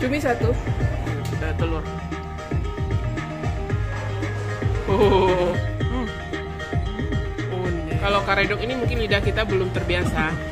Cumi satu. Kita telur. Oh. Kalau karedok ini mungkin lidah kita belum terbiasa.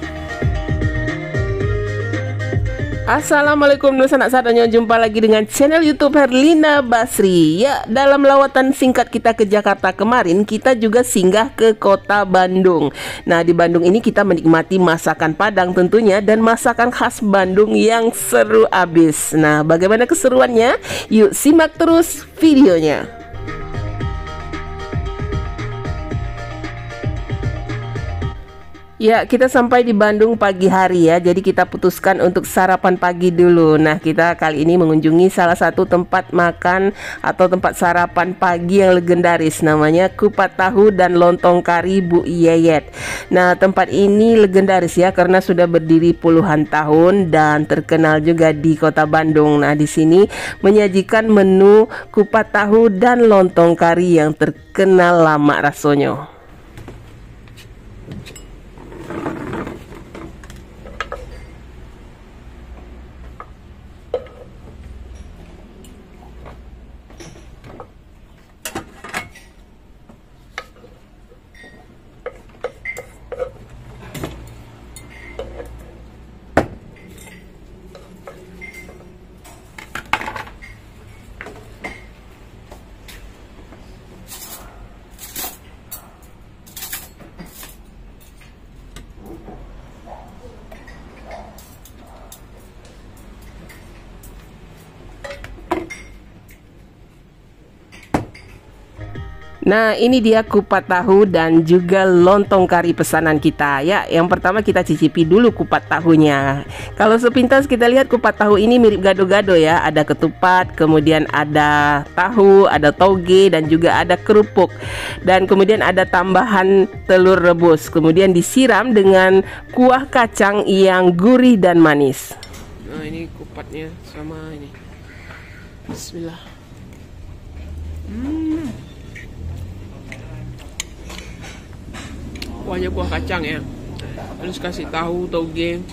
Assalamualaikum Nusa Anak Sadanya, jumpa lagi dengan channel YouTube Herlina Basri. Ya, dalam lawatan singkat kita ke Jakarta kemarin, kita juga singgah ke kota Bandung. Nah, di Bandung ini kita menikmati masakan Padang tentunya, dan masakan khas Bandung yang seru abis. Nah, bagaimana keseruannya? Yuk simak terus videonya. Ya, kita sampai di Bandung pagi hari ya. Jadi kita putuskan untuk sarapan pagi dulu. Nah, kita kali ini mengunjungi salah satu tempat makan atau tempat sarapan pagi yang legendaris, namanya Kupat Tahu dan Lontong Kari Bu Yeyet. Nah, tempat ini legendaris ya karena sudah berdiri puluhan tahun dan terkenal juga di kota Bandung. Nah, di sini menyajikan menu kupat tahu dan lontong kari yang terkenal lama rasanya. Nah, ini dia kupat tahu dan juga lontong kari pesanan kita ya. Yang pertama kita cicipi dulu kupat tahunya. Kalau sepintas kita lihat kupat tahu ini mirip gado-gado ya. Ada ketupat, kemudian ada tahu, ada toge, dan juga ada kerupuk. Dan kemudian ada tambahan telur rebus. Kemudian disiram dengan kuah kacang yang gurih dan manis. Nah, ini kupatnya sama ini. Bismillah. Kuahnya kuah kacang ya, terus kasih tahu toge.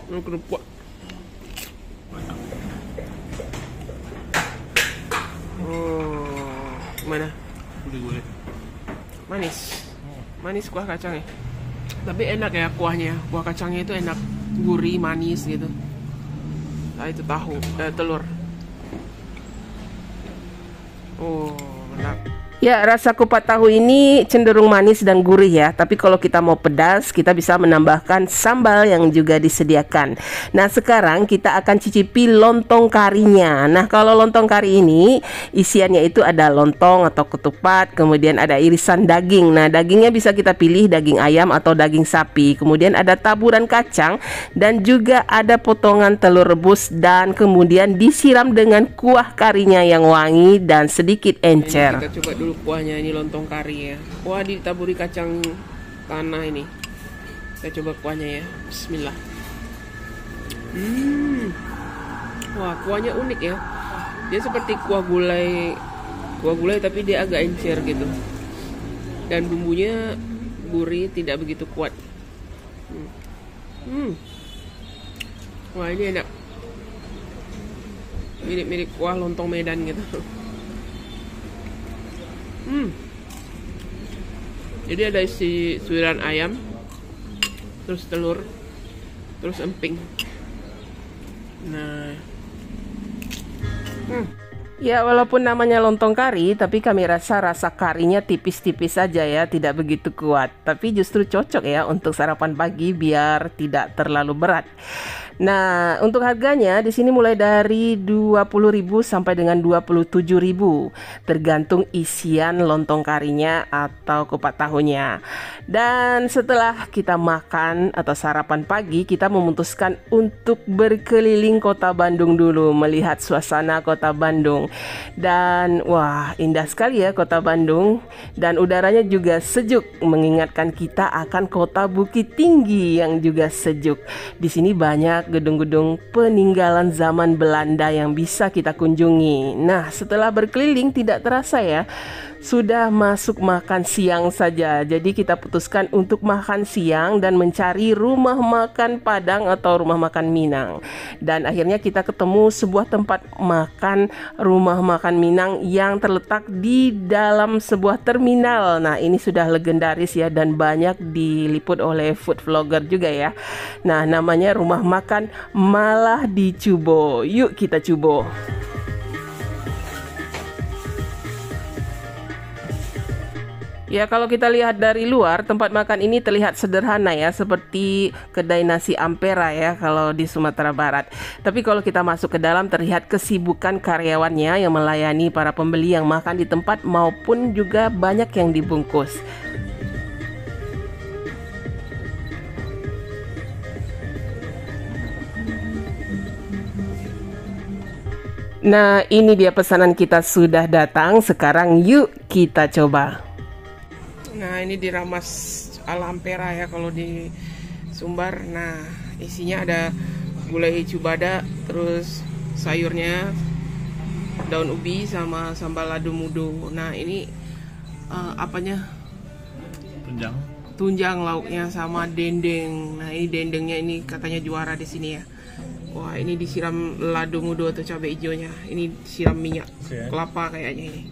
Kerupuk. Oh, gimana? Manis kuah kacangnya. Tapi enak ya kuahnya, kuah kacangnya itu enak, gurih, manis gitu. Nah, itu tahu, telur. Oh, mantap. Ya, rasa kupat tahu ini cenderung manis dan gurih ya. Tapi kalau kita mau pedas, kita bisa menambahkan sambal yang juga disediakan. Nah, sekarang kita akan cicipi lontong karinya. Nah, kalau lontong kari ini isiannya itu ada lontong atau ketupat, kemudian ada irisan daging. Nah, dagingnya bisa kita pilih daging ayam atau daging sapi. Kemudian ada taburan kacang dan juga ada potongan telur rebus, dan kemudian disiram dengan kuah karinya yang wangi dan sedikit encer. Kita coba dulu kuahnya, ini lontong kari ya. Kuah ditaburi kacang tanah ini. Kita coba kuahnya ya. Bismillah. Wah, kuahnya unik ya. Dia seperti kuah gulai tapi dia agak encer gitu. Dan bumbunya gurih, tidak begitu kuat. Wah, ini enak. Mirip-mirip kuah lontong Medan gitu. Jadi ada isi suiran ayam, terus telur, terus emping. Nah, ya walaupun namanya lontong kari, tapi kami rasa karinya tipis-tipis saja ya, tidak begitu kuat. Tapi justru cocok ya untuk sarapan pagi biar tidak terlalu berat. Nah, untuk harganya di sini mulai dari 20.000 sampai dengan 27.000, tergantung isian lontong karinya atau kupat tahunya. Dan setelah kita makan atau sarapan pagi, kita memutuskan untuk berkeliling kota Bandung dulu, melihat suasana kota Bandung. Dan wah, indah sekali ya kota Bandung, dan udaranya juga sejuk, mengingatkan kita akan kota Bukit Tinggi yang juga sejuk. Di sini banyak gedung-gedung peninggalan zaman Belanda yang bisa kita kunjungi. Nah, setelah berkeliling tidak terasa ya, sudah masuk makan siang saja. Jadi kita putuskan untuk makan siang dan mencari rumah makan Padang atau rumah makan Minang. Dan akhirnya kita ketemu sebuah tempat makan, rumah makan Minang yang terletak di dalam sebuah terminal. Nah, ini sudah legendaris ya dan banyak diliput oleh food vlogger juga ya. Nah, namanya rumah makan Malah di Cubo. Yuk kita cubo. Ya, kalau kita lihat dari luar, tempat makan ini terlihat sederhana ya, seperti kedai nasi Ampera ya kalau di Sumatera Barat. Tapi kalau kita masuk ke dalam, terlihat kesibukan karyawannya yang melayani para pembeli yang makan di tempat maupun juga banyak yang dibungkus. Nah, ini dia pesanan kita sudah datang. Sekarang yuk kita coba. Nah, ini diramas ala Ampera ya kalau di Sumbar. Nah, isinya ada gulai cubada, terus sayurnya daun ubi sama sambal lado mudo. Nah, ini apanya? Tunjang lauknya sama dendeng. Nah, ini dendengnya ini katanya juara di sini ya. Wah, ini disiram lado mudo atau cabai hijaunya. Ini disiram minyak kelapa kayaknya ini.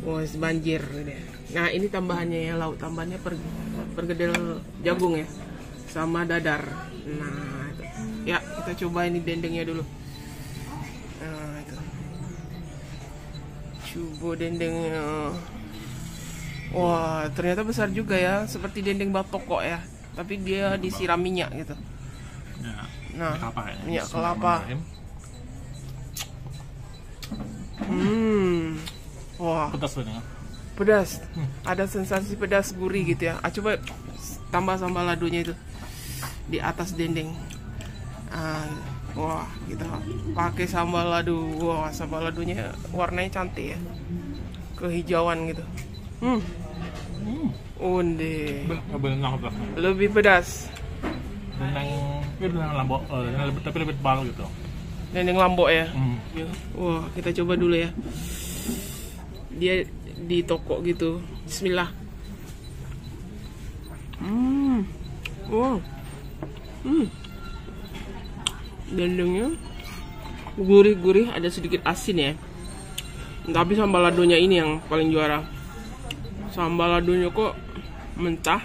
Wah, banjir deh. Nah, ini tambahannya ya, lauk tambahannya pergedel jagung ya, sama dadar. Nah, itu. Ya, kita coba ini dendengnya dulu. Nah, itu. Coba dendengnya. Wah, ternyata besar juga ya, seperti dendeng batoko ya, tapi dia disiram minyak gitu. Nah, minyak kelapa. Wah. Pedas, ada sensasi pedas gurih gitu ya. Coba tambah sambal ladonya itu di atas dendeng. Wah, kita pakai sambal lado. Wah, sambal ladonya warnanya cantik ya, kehijauan gitu. Onde. Lebih pedas. Dendeng Lombok, tapi lebih tebal gitu. Dendeng Lombok ya. Wah, kita coba dulu ya. Dia di toko gitu. Bismillah. Wow. Dendengnya gurih-gurih, ada sedikit asin ya. Tapi sambal ladonya ini yang paling juara. Sambal ladonya kok mentah.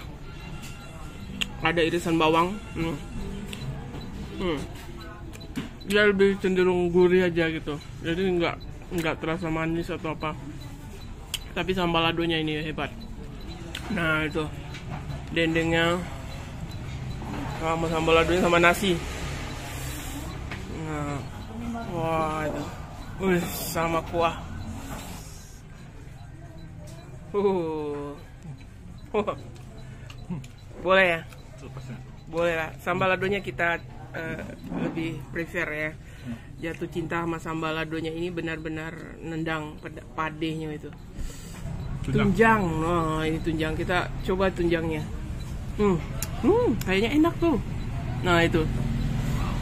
Ada irisan bawang. Dia lebih cenderung gurih aja gitu. Jadi nggak terasa manis atau apa. Tapi sambal ladonya ini hebat. Nah, itu dendengnya sama sambal ladonya sama nasi. Nah, wah itu, sama kuah. Boleh ya? Boleh lah. Sambal ladonya kita lebih prefer ya. Jatuh cinta sama sambal ladonya ini benar-benar nendang padehnya itu. Tunjang, oh ini tunjang, kita coba tunjangnya. Kayaknya enak tuh. Nah itu,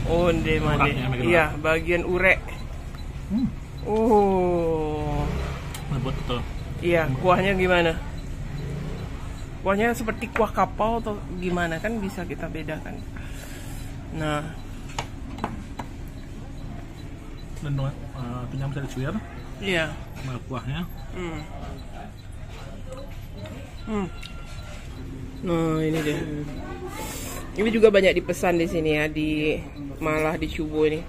onde mande, iya bagian urek. Lembut betul. Iya, kuahnya gimana? Kuahnya seperti kuah kapau atau gimana, kan bisa kita bedakan. Nah, dan tunjang bisa dicuir. Iya. Kuahnya. Nah, ini deh. Ini juga banyak dipesan di sini ya, di Malah di Cubo ini.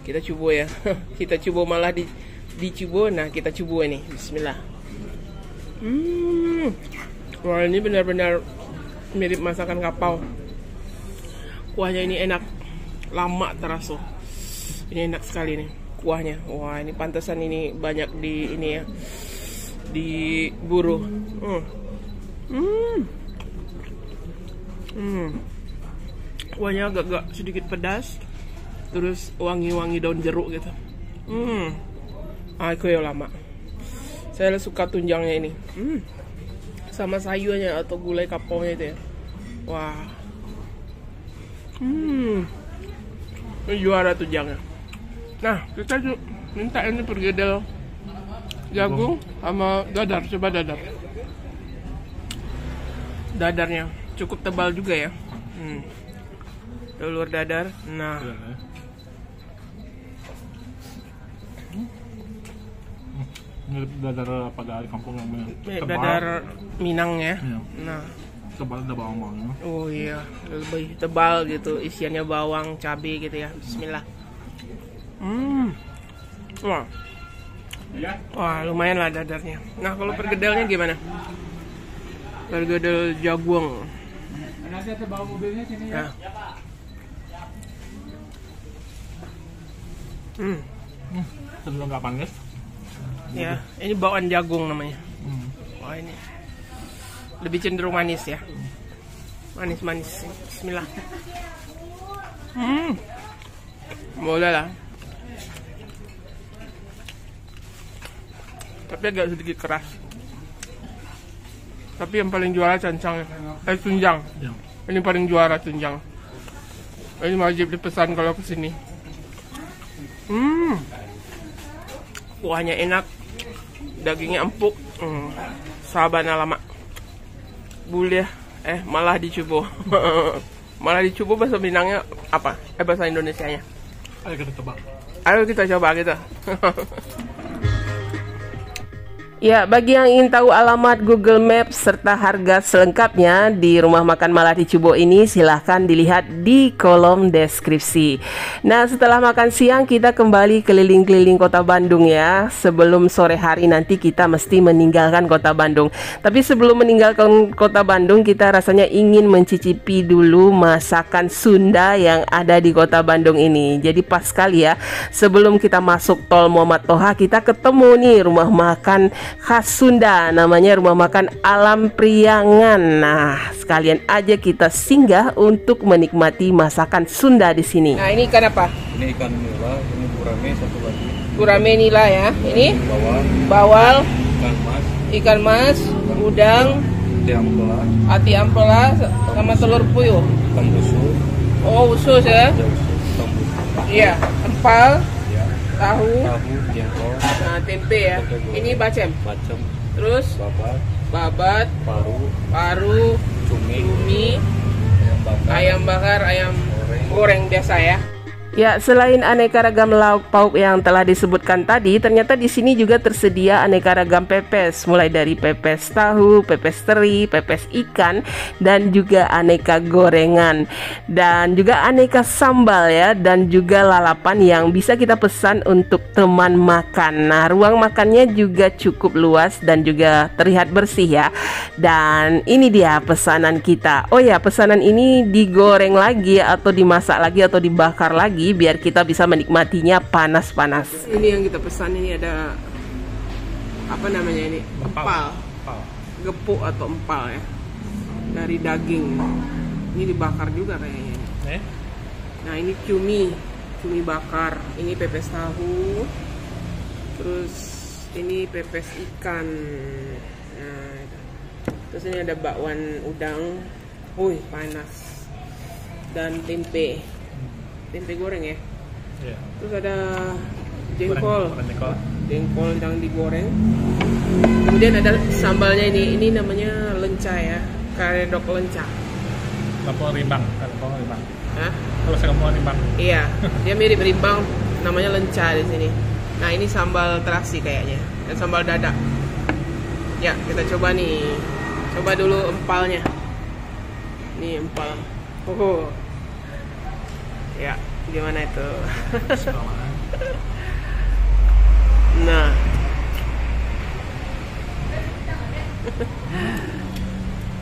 Kita cubo ya. Kita cubo Malah di Cubo. Nah, kita cubo ini. Bismillah. Wah, ini benar-benar mirip masakan kapau. Kuahnya ini enak, lama terasa. Ini enak sekali nih kuahnya. Wah, ini pantesan ini banyak di ini ya, diburu. Kuahnya agak sedikit pedas, terus wangi-wangi daun jeruk gitu. Aku ya lama. Saya suka tunjangnya ini. Sama sayurnya atau gulai kapaunya itu ya. Wah. Ini juara tunjangnya. Nah, kita minta ini pergedel jagung sama dadar. Coba dadar. Dadarnya cukup tebal juga ya. Telur dadar. Nah, ini dadar apa dari kampung yang tebal. dadar Minang ya. Iya. Nah, Tebal ada bawang-bawangnya. oh iya, lebih tebal gitu, isiannya bawang, cabai gitu ya. Bismillah. Wah. Wah, lumayan lah dadarnya. Nah, kalau pergedelnya gimana? Pergedel jagung. Nanti ada bawa mobilnya sini ya. Nah. Cenderung nggak panas. Ya, ini bawaan jagung namanya. Wah, ini lebih cenderung manis ya. Manis-manis. Bismillah. Boleh lah. Tapi agak sedikit keras. Tapi yang paling juara tunjang. Ya. Ini paling juara tunjang. Ini wajib dipesan kalau kesini. Kuahnya enak, dagingnya empuk, sahabana lama. Boleh, malah dicoba. Malah dicoba bahasa Minangnya apa? Bahasa Indonesianya. Ayo kita coba. Ayo kita coba gitu. Ya, bagi yang ingin tahu alamat Google Maps serta harga selengkapnya di Rumah Makan Maladi Cubo ini, silahkan dilihat di kolom deskripsi. Nah, setelah makan siang kita kembali keliling-keliling kota Bandung ya. Sebelum sore hari nanti kita mesti meninggalkan kota Bandung. Tapi sebelum meninggalkan kota Bandung, kita rasanya ingin mencicipi dulu masakan Sunda yang ada di kota Bandung ini. Jadi pas sekali ya, sebelum kita masuk tol Muhammad Toha, kita ketemu nih rumah makan khas Sunda, namanya Rumah Makan Alam Priangan. Nah, sekalian aja kita singgah untuk menikmati masakan Sunda di sini. Nah, ini ikan apa? Ini ikan nila, ini gurame satu lagi. Gurame nila ya. Ini Bawal, bawal, ikan mas, udang, ati ampela, sama telur puyuh. ikan busuk, Oh, usus ya. ikan busuk, Iya, empal, ya, tahu, jengkol, nah tempe ya. Ini bacem. bacem, Terus babat, babat, paru, cumi, ayam bakar, ayam goreng biasa ya. Ya, selain aneka ragam lauk pauk yang telah disebutkan tadi, ternyata di sini juga tersedia aneka ragam pepes, mulai dari pepes tahu, pepes teri, pepes ikan, dan juga aneka gorengan, dan juga aneka sambal ya, dan juga lalapan yang bisa kita pesan untuk teman makan. Nah, ruang makannya juga cukup luas dan juga terlihat bersih ya. Dan ini dia pesanan kita. Oh ya, pesanan ini digoreng lagi atau dimasak lagi atau dibakar lagi biar kita bisa menikmatinya panas-panas. Ini yang kita pesan, ini ada apa namanya ini? Empal. Gepuk atau empal ya. Dari daging. Ini dibakar juga kayaknya. Nah, ini cumi bakar. Ini pepes tahu. Terus ini pepes ikan. Nah, terus ini ada bakwan udang. Wih, panas. Dan tempe goreng ya. Iya. Terus ada jengkol yang digoreng. Kemudian ada sambalnya ini namanya lenca ya, karedok lenca. Kampung rimbang. Hah? Kalau saya kampung rimbang. Iya, dia mirip rimbang, namanya lenca di sini. Nah, ini sambal terasi kayaknya, dan sambal dadak. Ya, kita coba nih. Coba dulu empalnya. Nih empal. Ya, gimana itu? Nah,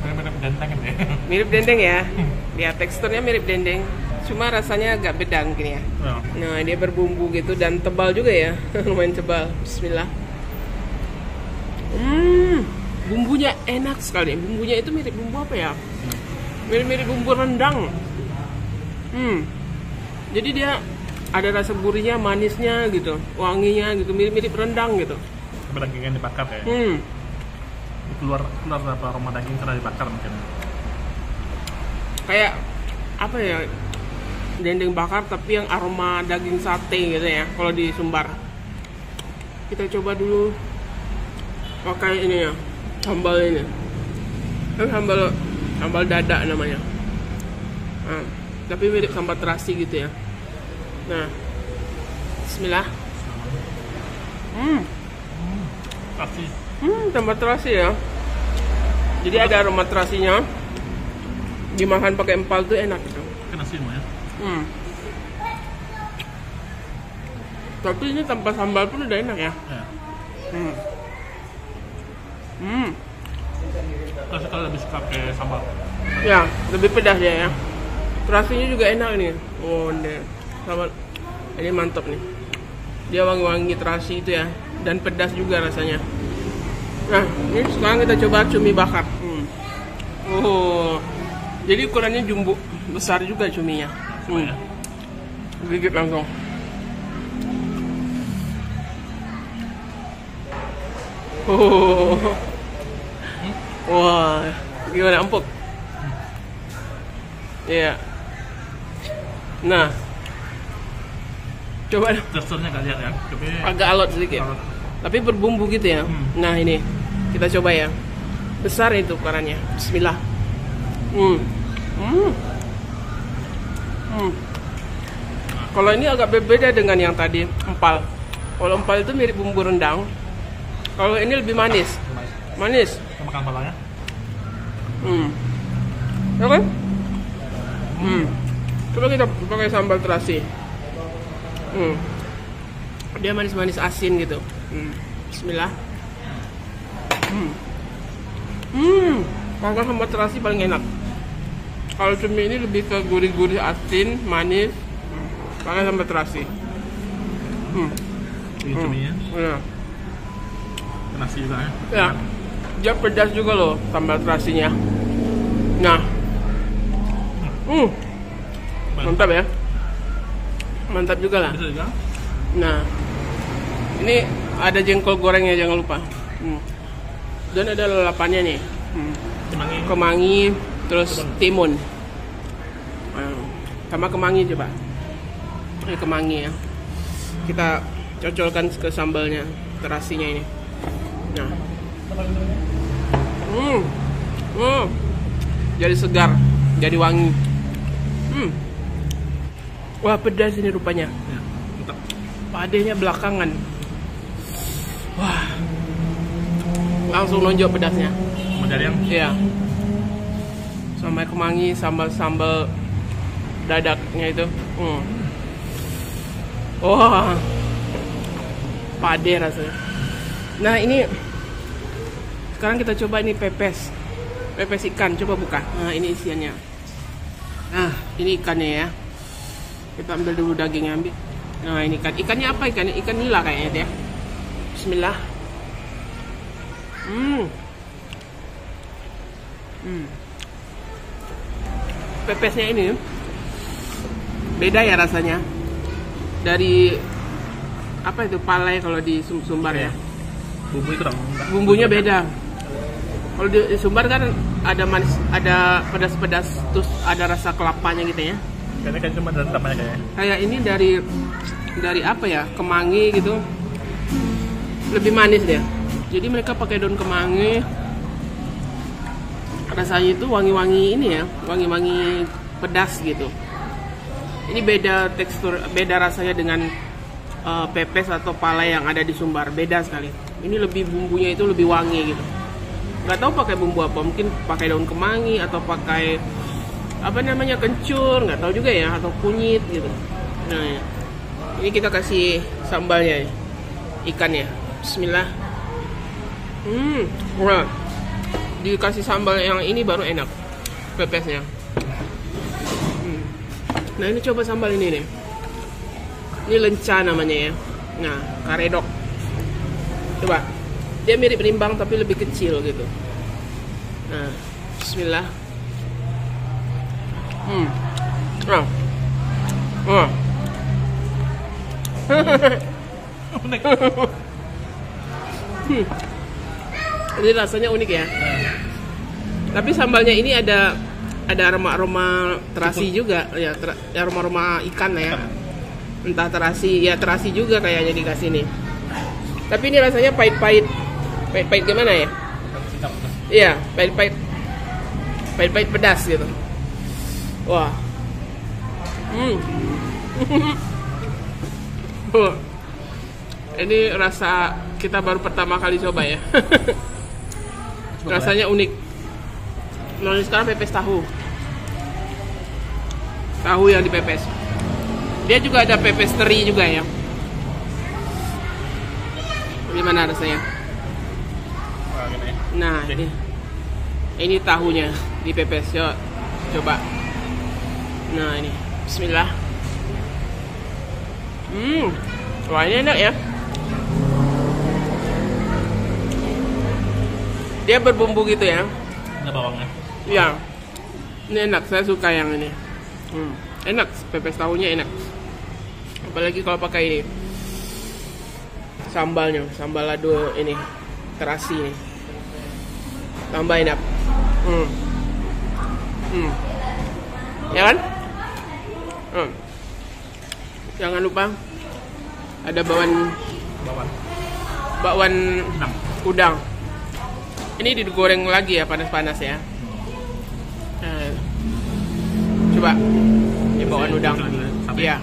Mirip dendeng ya. mirip dendeng ya. Ya, teksturnya mirip dendeng, cuma rasanya agak beda mungkin ya. Nah, dia berbumbu gitu dan tebal juga ya. Lumayan tebal. Bismillah. Bumbunya enak sekali. Bumbunya itu mirip bumbu apa ya? Mirip-mirip bumbu rendang. Jadi dia ada rasa gurihnya, manisnya gitu, wanginya gitu, mirip-mirip rendang gitu. Dagingnya dibakar ya. Keluar aroma daging karena dibakar mungkin. Kayak apa ya? Dendeng bakar tapi yang aroma daging sate gitu ya kalau di Sumbar. Kita coba dulu pakai ini ya, sambal ini. Kan sambal dada namanya. Nah, tapi mirip sambal terasi gitu ya. Nah, bismillah. Pasti. Sambal terasi ya. Jadi ada aroma terasinya. Dimakan pakai empal tuh enak gitu. Kena semua ya. Tapi ini tanpa sambal pun udah enak ya. Ya. Terus kalau lebih suka pakai sambal. Ya, lebih pedas dia ya. Terasinya juga enak nih. Oh, deh. Sambal. Ini mantap nih. Dia wangi-wangi terasi itu ya, dan pedas juga rasanya. Nah, ini sekarang kita coba cumi bakar. Oh, jadi ukurannya jumbo besar juga cuminya. Ya. Gigit langsung. Oh, wah, gimana empuk? Iya. Nah, coba Teksturnya gak lihat ya. Tapi agak alot sedikit. Alot. Tapi berbumbu gitu ya. Nah ini kita coba ya. Besar itu ukurannya. Bismillah. Kalau ini agak berbeda dengan yang tadi empal. Kalau empal itu mirip bumbu rendang. Kalau ini lebih manis. Manis. kita makan palanya. Ya kan? Coba kita pakai sambal terasi. Dia manis-manis asin gitu. Bismillah. Kalau sambal terasi paling enak. Kalau cumi ini lebih ke gurih-gurih asin, manis. Pakai sambal terasi. Ini cuminya. Ya. Nasi juga ya. Ya. Dia pedas juga loh sambal terasinya. Nah. Mantap ya. Mantap juga lah. Bisa juga. Nah, ini ada jengkol gorengnya jangan lupa. Dan ada lalapannya nih. Kemangi, terus timun. Sama kemangi coba. Ini kemangi ya. Kita cocolkan ke sambalnya, terasinya ini. Nah. Jadi segar, jadi wangi. Wah, pedas ini rupanya. Ya, mantap. Padenya belakangan. Wah. Langsung nonjok pedasnya. Mau cari yang Iya. Sama kemangi, sambal-sambal dadaknya itu. Wah. Pade rasanya. Nah, ini sekarang kita coba ini pepes. Pepes ikan, coba buka. Nah, ini isiannya. Nah, ini ikannya ya. Kita ambil dulu dagingnya, ambil. Nah, ini ikan. Ikannya apa ikannya? Ikan nila kayaknya ya. Bismillah. Pepesnya ini beda ya rasanya. Dari apa itu palai kalau di Sumbar ya. bumbu itu dong. Bumbunya beda. Kalau di Sumbar kan ada manis, ada pedas-pedas, terus ada rasa kelapanya gitu ya. Kayaknya kan cuma rendam aja kayaknya. Kayak ini dari apa ya, kemangi gitu, lebih manis dia. Jadi mereka pakai daun kemangi, rasanya itu wangi-wangi ini ya, wangi-wangi pedas gitu. Ini beda tekstur, beda rasanya dengan pepes atau palai yang ada di Sumbar, beda sekali. Ini lebih bumbunya itu lebih wangi gitu. Nggak tahu pakai bumbu apa, mungkin pakai daun kemangi atau pakai apa namanya, kencur, nggak tahu juga ya, atau kunyit gitu. Nah ya. Ini kita kasih sambalnya ya, ikannya. Bismillah. Wah, dikasih sambal yang ini baru enak pepesnya. Nah ini coba sambal ini nih. Ini lenca namanya ya. Nah, karedok. Coba. Dia mirip rimbang tapi lebih kecil gitu. Nah, bismillah. Unik. Ini rasanya unik ya. Tapi sambalnya ini ada aroma-aroma terasi juga ya, aroma-aroma ikan lah ya. Entah terasi, ya terasi juga kayaknya dikasih nih. Tapi ini rasanya pahit-pahit. Pahit-pahit gimana ya? Sedap. Iya, pahit-pahit. Pahit-pahit pedas gitu. Wah. Ini rasa kita baru pertama kali coba ya. Rasanya unik. Nah, ini sekarang pepes tahu. Tahu yang dipepes. Dia juga ada pepes teri juga ya. Gimana rasanya? Wah, gini ya. Nah, ini tahunya dipepes. Yuk, coba. Nah, ini. Bismillah. Wah, ini enak ya. Dia berbumbu gitu ya. Ada bawangnya. Iya. Ini enak, saya suka yang ini. Enak, pepes tahunya enak. Apalagi kalau pakai ini. Sambalnya, sambal lado ini. Terasi ini. Tambah enak. Ya kan? Jangan lupa ada bakwan udang. Ini digoreng lagi ya, panas-panas ya. Coba ini bakwan udang. Iya.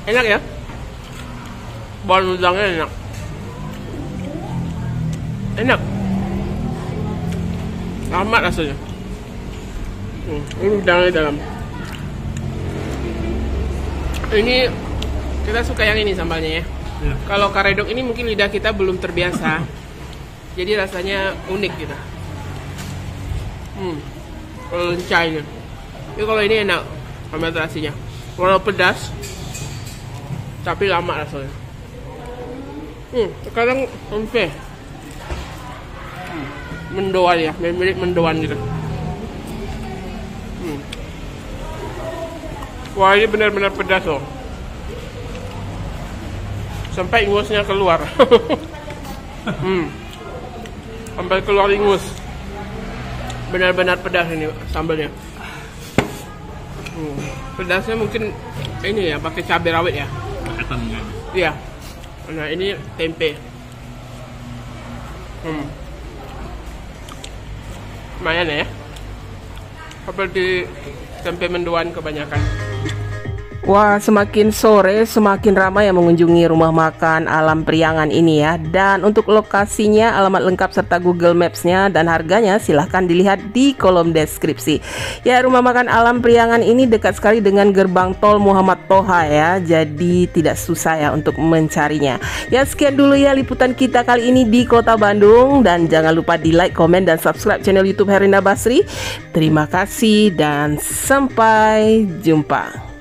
Enak ya? Bakwan udangnya enak. Enak. Lama rasanya. Ini udangnya dalam. Ini kita suka yang ini sambalnya ya. Iya. Kalau karedok ini mungkin lidah kita belum terbiasa. Jadi rasanya unik gitu. Kalau lencainya. Tapi kalau ini enak sama terasinya. Walau pedas, tapi lama rasanya. Sekarang tempe. Mendoan ya, mirip mendoan gitu. Wah, ini benar-benar pedas loh. Sampai ingusnya keluar. Sampai keluar ingus. Benar-benar pedas ini sambalnya. Pedasnya mungkin ini ya, pakai cabai rawit ya. Ketannya. Iya. Nah, ini tempe. Lumayan ya. Seperti tempe mendoan kebanyakan. Wah, semakin sore semakin ramai yang mengunjungi rumah makan Alam Priangan ini ya. Dan untuk lokasinya, alamat lengkap serta Google Maps-nya dan harganya silahkan dilihat di kolom deskripsi. Ya, rumah makan Alam Priangan ini dekat sekali dengan gerbang tol Muhammad Toha ya. Jadi tidak susah ya untuk mencarinya. Ya, sekian dulu ya liputan kita kali ini di Kota Bandung. Dan jangan lupa di like, komen, dan subscribe channel YouTube Herlinda Basri. Terima kasih dan sampai jumpa.